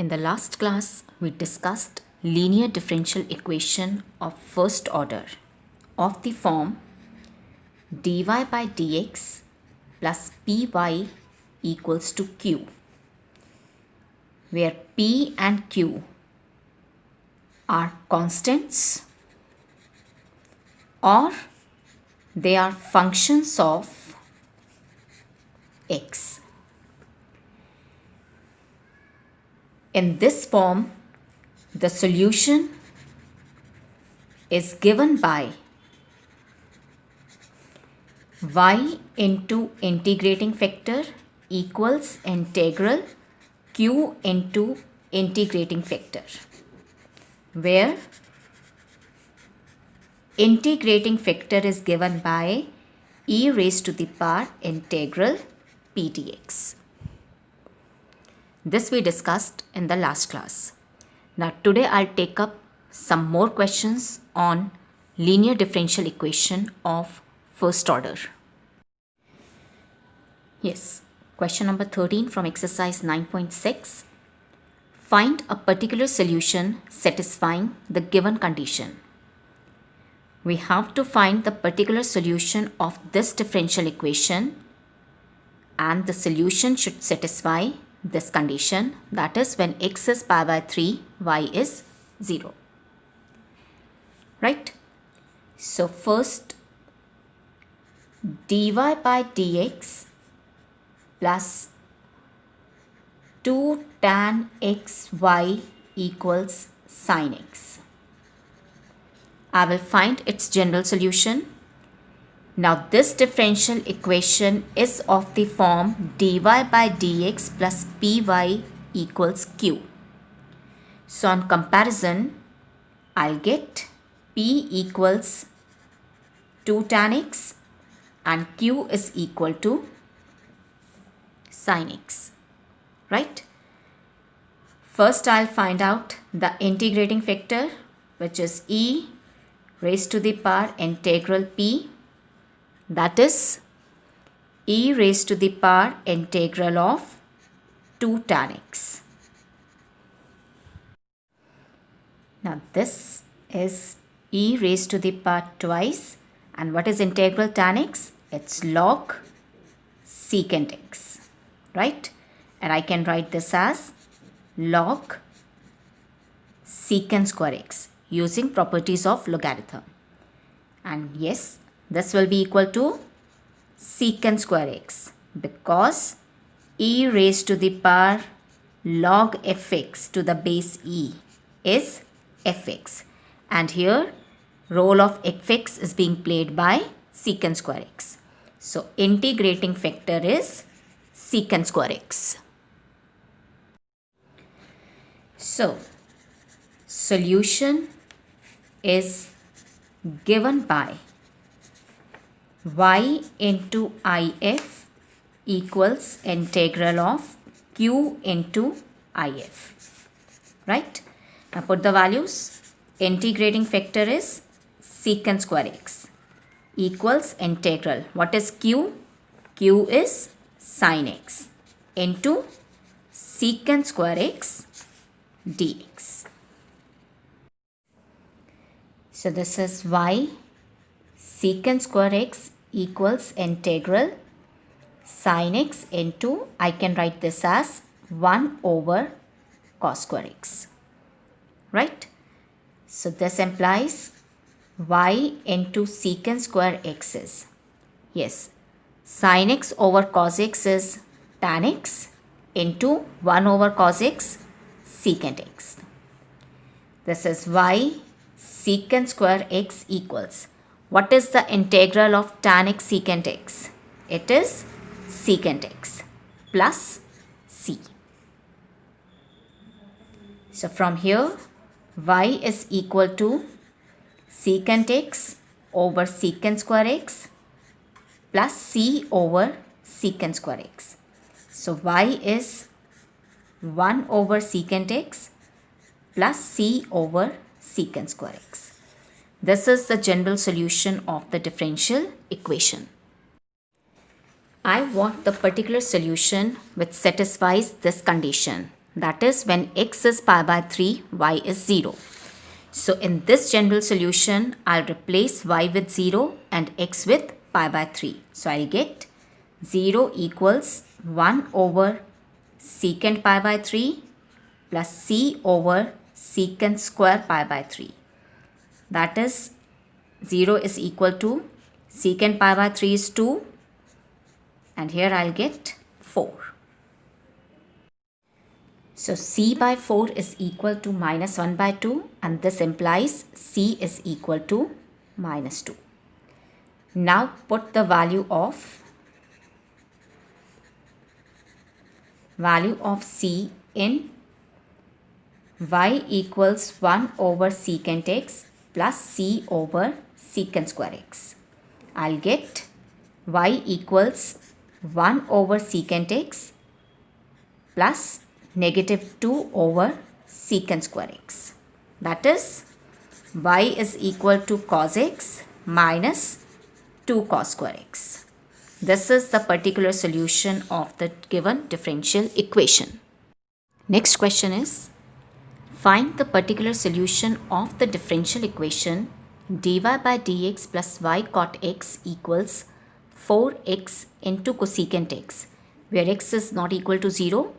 In the last class, we discussed linear differential equation of first order of the form dy by dx plus py equals to q, where p and q are constants or they are functions of x. In this form, the solution is given by y into integrating factor equals integral q into integrating factor, where integrating factor is given by e raised to the power integral p dx. This we discussed in the last class. Now today I'll take up some more questions on linear differential equation of first order. Yes, question number 13 from exercise 9.6. Find a particular solution satisfying the given condition. We have to find the particular solution of this differential equation, and the solution should satisfy this condition, that is when x is pi by 3, y is 0. Right? So first, dy by dx plus 2 tan xy equals sin x. I will find its general solution. Now this differential equation is of the form dy by dx plus py equals q. So on comparison, I'll get p equals 2 tan x and q is equal to sin x. Right? First I'll find out the integrating factor, which is e raised to the power integral p, that is e raised to the power integral of 2 tan x. Now this is e raised to the power twice, and what is integral tan x? It's log secant x, right? And I can write this as log secant square x using properties of logarithm. And yes, this will be equal to secant square x because e raised to the power log fx to the base e is fx, and here role of fx is being played by secant square x. So integrating factor is secant square x. So solution is given by y into if equals integral of q into if. Right? Now put the values. Integrating factor is secant square x equals integral. What is q? Q is sin x into secant square x dx. So this is y secant square x equals integral sin x into, I can write this as 1 over cos square x. Right? So this implies y into secant square x is, yes, sin x over cos x is tan x into 1 over cos x secant x. This is y secant square x equals, what is the integral of tan x secant x? It is secant x plus c. So from here, y is equal to secant x over secant square x plus c over secant square x. So y is 1 over secant x plus c over secant square x. This is the general solution of the differential equation. I want the particular solution which satisfies this condition, That is, when x is pi by 3, y is 0. So in this general solution, I'll replace y with 0 and x with pi by 3. So I'll get 0 equals 1 over secant pi by 3 plus c over secant square pi by 3. That is, 0 is equal to secant pi by 3 is 2, and here I'll get 4. So c by 4 is equal to minus 1 by 2, and this implies c is equal to minus 2. Now put the value of c in y equals 1 over secant x plus c over secant square x. I'll get y equals 1 over secant x plus negative 2 over secant square x. That is, y is equal to cos x minus 2 cos square x. This is the particular solution of the given differential equation. Next question is, find the particular solution of the differential equation dy by dx plus y cot x equals 4x into cosecant x, where x is not equal to 0,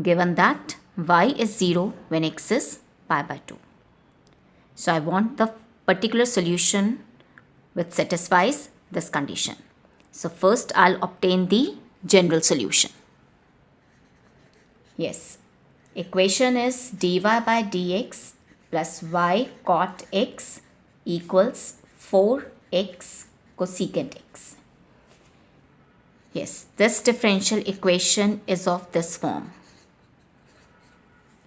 given that y is 0 when x is pi by 2. So I want the particular solution which satisfies this condition. So first I'll obtain the general solution. Yes, equation is dy by dx plus y cot x equals 4x cosecant x. Yes, this differential equation is of this form.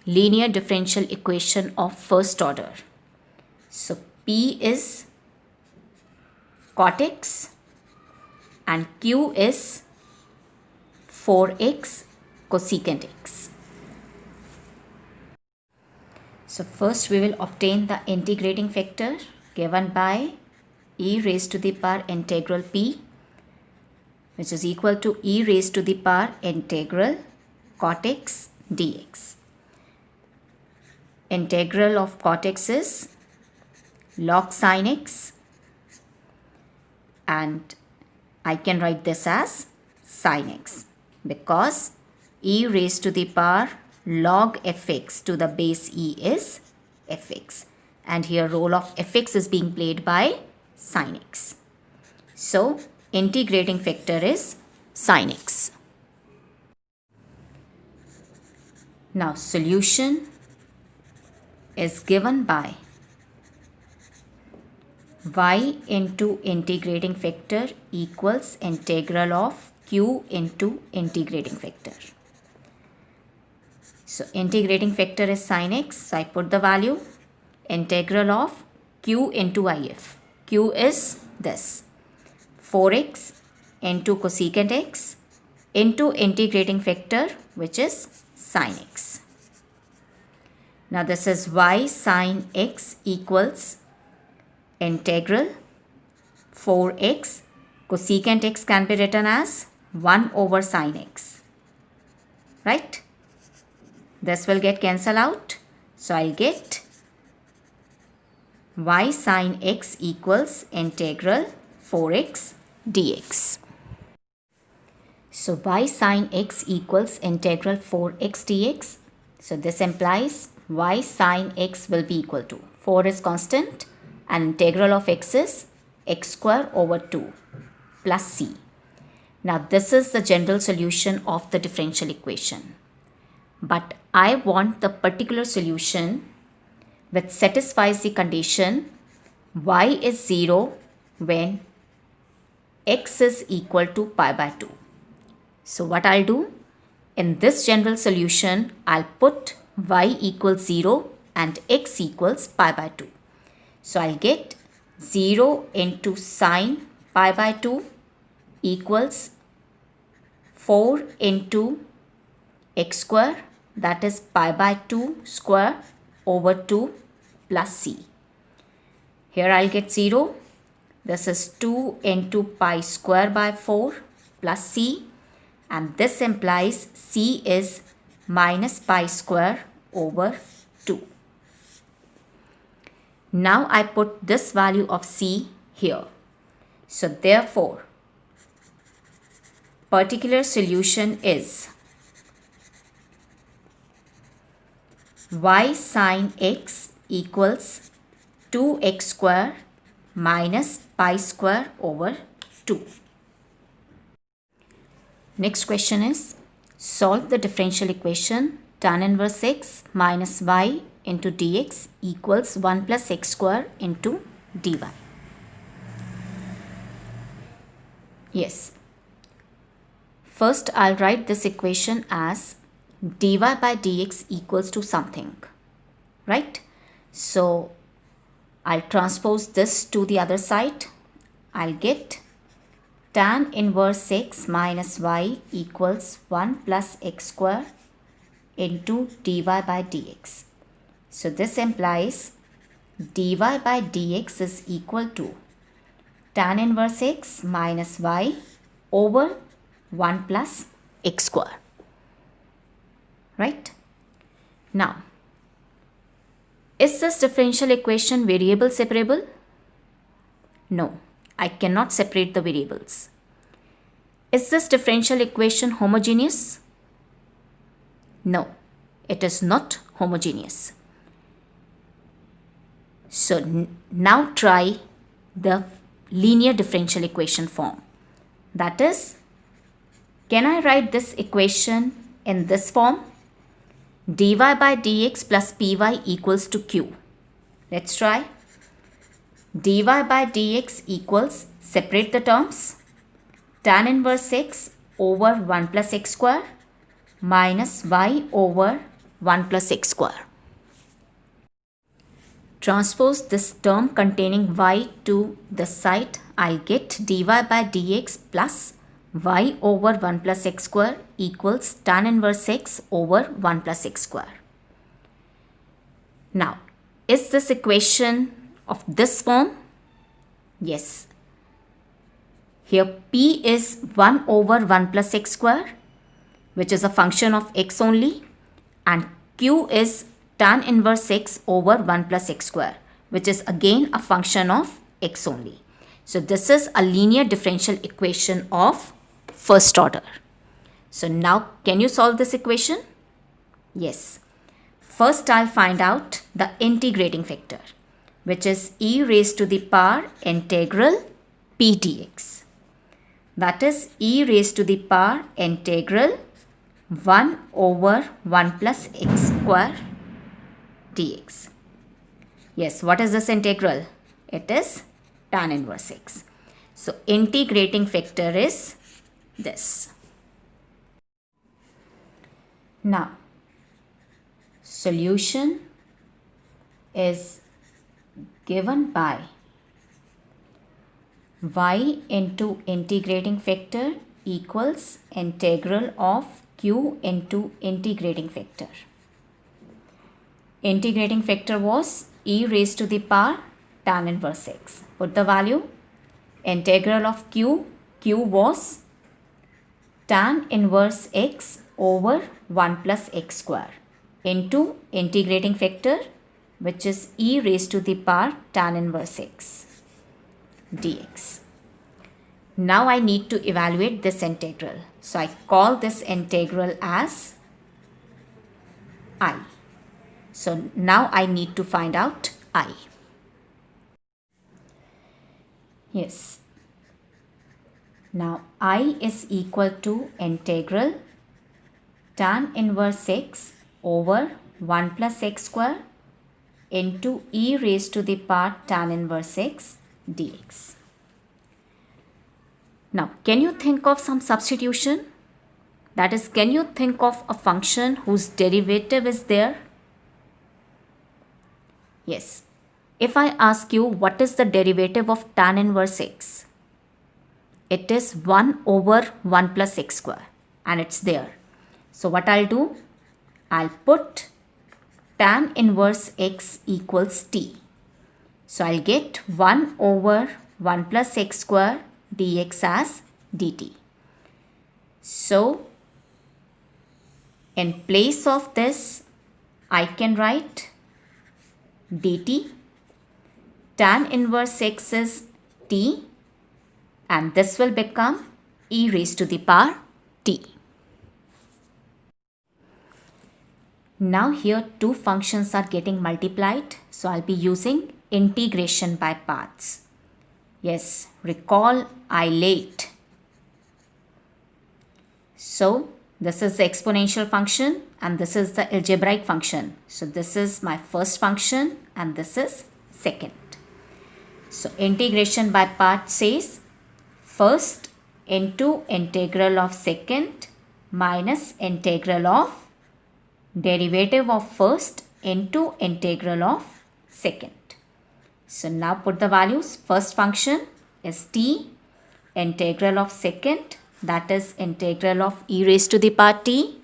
Linear differential equation of first order. So P is cot x and Q is 4x cosecant x. So first we will obtain the integrating factor given by e raised to the power integral p, which is equal to e raised to the power integral cot x dx. Integral of cot x is log sin x, and I can write this as sin x because e raised to the power log fx to the base e is fx, and here role of fx is being played by sin x. So integrating factor is sin x. Now solution is given by y into integrating factor equals integral of q into integrating factor. So integrating factor is sin x, so I put the value integral of q into if. Q is this 4x into cosecant x into integrating factor, which is sin x. Now this is y sin x equals integral 4x cosecant x can be written as 1 over sin x, right? This will get cancelled out, so I'll get y sin x equals integral 4x dx. So y sin x equals integral 4x dx. So this implies y sin x will be equal to 4 is constant and integral of x is x square over 2 plus c. Now this is the general solution of the differential equation. But I want the particular solution which satisfies the condition y is 0 when x is equal to pi by 2. So what I'll do, in this general solution, I'll put y equals 0 and x equals pi by 2. So I'll get 0 into sine pi by 2 equals 4 into x square, that is pi by 2 square over 2 plus c. Here I'll get 0. This is 2 into pi square by 4 plus c, and this implies c is minus pi square over 2. Now I put this value of c here. So therefore, particular solution is y sine x equals 2x square minus pi square over 2. Next question is, solve the differential equation tan inverse x minus y into dx equals 1 plus x square into dy. Yes. First, I'll write this equation as dy by dx equals to something, right? So, I'll transpose this to the other side. I'll get tan inverse x minus y equals 1 plus x square into dy by dx. So, this implies dy by dx is equal to tan inverse x minus y over 1 plus x square. Right? Now, is this differential equation variable separable? No, I cannot separate the variables. Is this differential equation homogeneous? No, it is not homogeneous. So now try the linear differential equation form. That is, can I write this equation in this form? Dy by dx plus py equals to q. Let's try. Dy by dx equals, separate the terms, tan inverse x over 1 plus x square minus y over 1 plus x square. Transpose this term containing y to this side. I'll get dy by dx plus y over 1 plus x square equals tan inverse x over 1 plus x square. Now, is this equation of this form? Yes. Here p is 1 over 1 plus x square, which is a function of x only, and q is tan inverse x over 1 plus x square, which is again a function of x only. So this is a linear differential equation of first order. So now can you solve this equation? Yes. First I'll find out the integrating factor, which is e raised to the power integral p dx. That is e raised to the power integral 1 over 1 plus x square dx. Yes, what is this integral? It is tan inverse x. So integrating factor is this. Now, solution is given by y into integrating factor equals integral of q into integrating factor. Integrating factor was e raised to the power tan inverse x. Put the value. Integral of q was tan inverse x over 1 plus x square into integrating factor, which is e raised to the power tan inverse x dx. Now I need to evaluate this integral. So I call this integral as I. So now I need to find out I. Yes. Now I is equal to integral tan inverse x over 1 plus x square into e raised to the power tan inverse x dx. Now, can you think of some substitution? That is, can you think of a function whose derivative is there? Yes. If I ask you what is the derivative of tan inverse x, it is 1 over 1 plus x square and it's there. So what I'll do? I'll put tan inverse x equals t. So I'll get 1 over 1 plus x square dx as dt. So In place of this, I can write dt. Tan inverse x is t, and this will become e raised to the power t. Now here two functions are getting multiplied, so I'll be using integration by parts. Yes, recall I late. So this is the exponential function and this is the algebraic function. So this is my first function and this is second. So integration by parts says first into integral of second minus integral of derivative of first into integral of second. So now put the values. First function is t, integral of second, that is integral of e raised to the power t,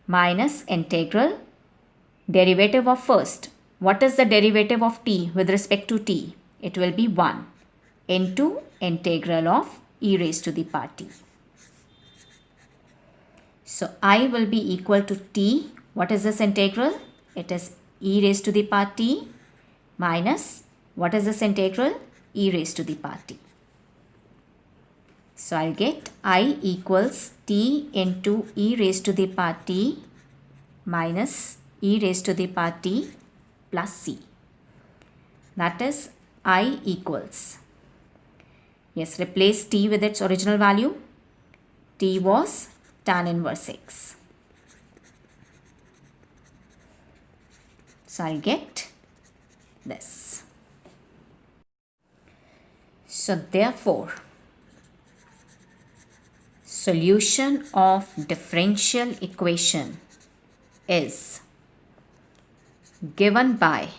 minus integral derivative of first. What is the derivative of t with respect to t? It will be 1 into integral of e raised to the power t. So I will be equal to t. What is this integral? It is e raised to the power t minus, what is this integral? E raised to the power t. So I'll get I equals t into e raised to the power t minus e raised to the power t plus c. That is I equals, yes, replace t with its original value. T was tan inverse x. So I'll get this. So therefore, solution of differential equation is given by,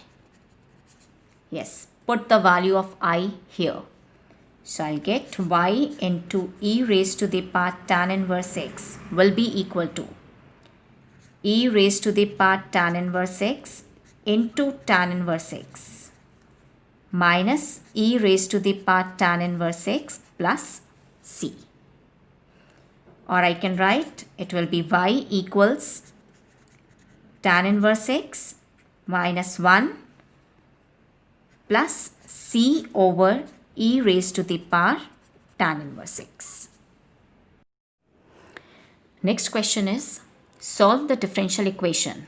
yes, put the value of I here. So I'll get y into e raised to the power tan inverse x will be equal to e raised to the power tan inverse x into tan inverse x minus e raised to the power tan inverse x plus c. Or I can write it will be y equals tan inverse x minus 1 plus c over e raised to the power tan inverse x. Next question is solve the differential equation.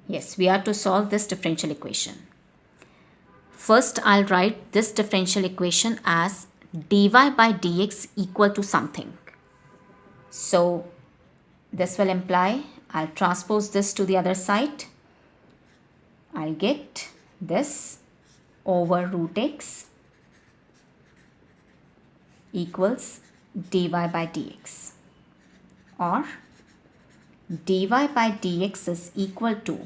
Yes, we are to solve this differential equation. First, I'll write this differential equation as dy by dx equal to something. So this will imply I'll transpose this to the other side. I'll get this over root x equals dy by dx, or dy by dx is equal to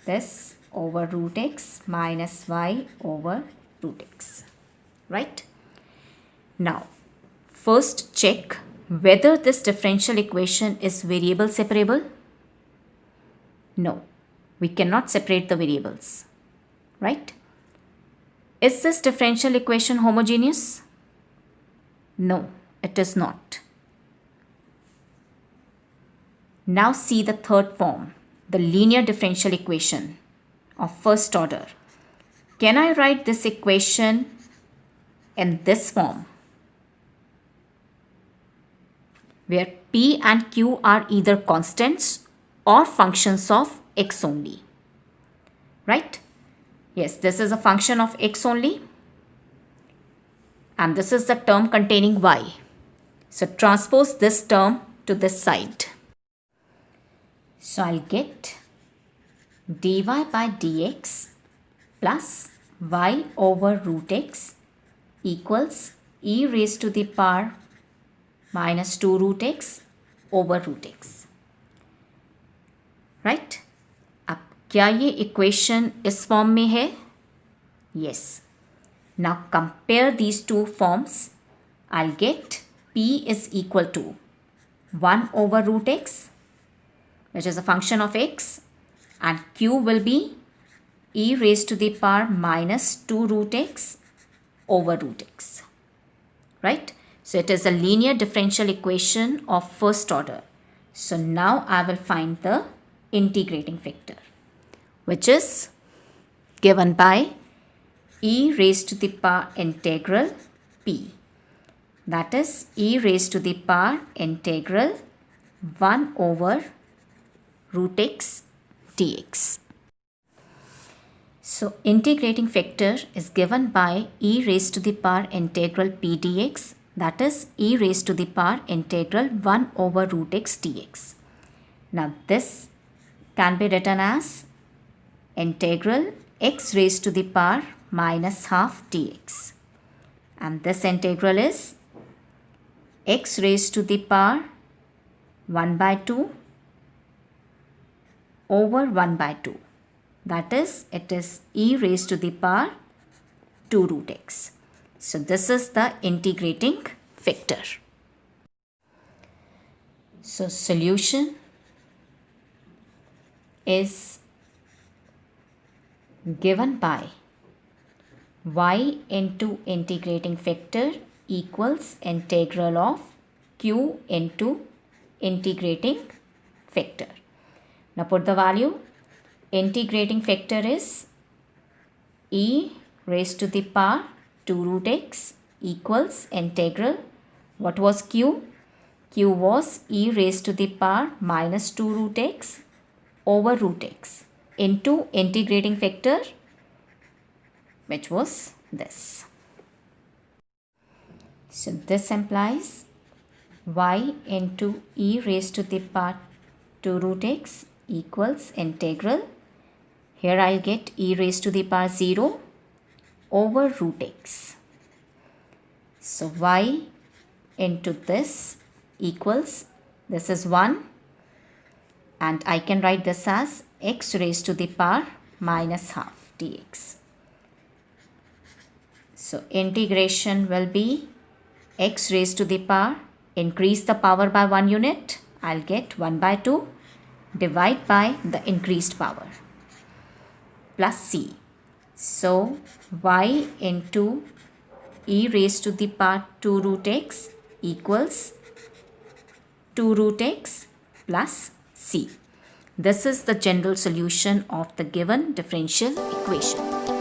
this over root x minus y over root x, right? Now, first check whether this differential equation is variable separable. No, we cannot separate the variables, right? Is this differential equation homogeneous? No, it is not. Now see the third form, the linear differential equation of first order. Can I write this equation in this form, where p and q are either constants or functions of x only, right? Yes, this is a function of x only and this is the term containing y. So transpose this term to this side. So I'll get dy by dx plus y over root x equals e raised to the power minus 2 root x over root x, right? अब क्या ये equation इस form में है? Yes. Now compare these two forms. I'll get p is equal to 1 over root x, which is a function of x, and q will be e raised to the power minus 2 root x over root x, right? So it is a linear differential equation of first order. So now I will find the integrating factor, which is given by e raised to the power integral p. That is e raised to the power integral 1 over root x dx. So integrating factor is given by e raised to the power integral p dx, that is e raised to the power integral 1 over root x dx. Now this can be written as integral x raised to the power minus half dx, and this integral is x raised to the power 1 by 2 over 1 by 2. That is, it is e raised to the power 2 root x. So this is the integrating factor. So solution is given by y into integrating factor equals integral of q into integrating factor. Now put the value. Integrating factor is e raised to the power 2 root x equals integral. What was q? Q was e raised to the power minus 2 root x over root x into integrating factor, which was this. So this implies y into e raised to the power 2 root x equals integral. Here I'll get e raised to the power 0 over root x. So y into this equals, this is 1, and I can write this as x raised to the power minus half dx. So integration will be x raised to the power, increase the power by 1 unit, I'll get 1 by 2, divide by the increased power, plus c. So y into e raised to the power 2 root x equals 2 root x plus c. This is the general solution of the given differential equation.